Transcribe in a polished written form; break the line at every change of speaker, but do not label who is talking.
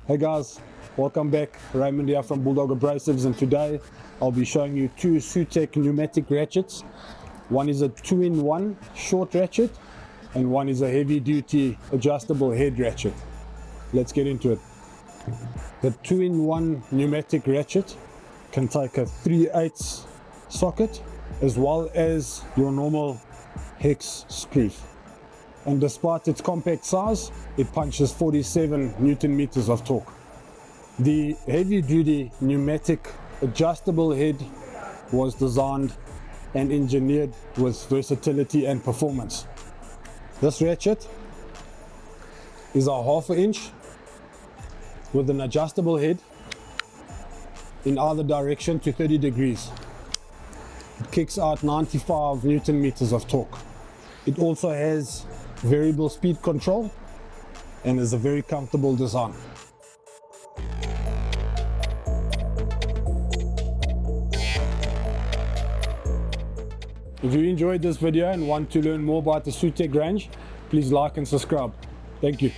Hey guys, welcome back. Raymond here from Bulldog Abrasives, and today I'll be showing you two HSUTECH pneumatic ratchets. One is a 2-in-1 short ratchet and one is a heavy duty adjustable head ratchet. Let's get into it. The 2-in-1 pneumatic ratchet can take a 3/8 socket as well as your normal hex screws. And despite its compact size, it punches 47 Newton meters of torque. The heavy duty pneumatic adjustable head was designed and engineered with versatility and performance. This ratchet is a 1/2 inch with an adjustable head in either direction to 30 degrees. It kicks out 95 Newton meters of torque. It also has variable speed control and is a very comfortable design. If you enjoyed this video and want to learn more about the HSUTECH range, please like and subscribe. Thank you.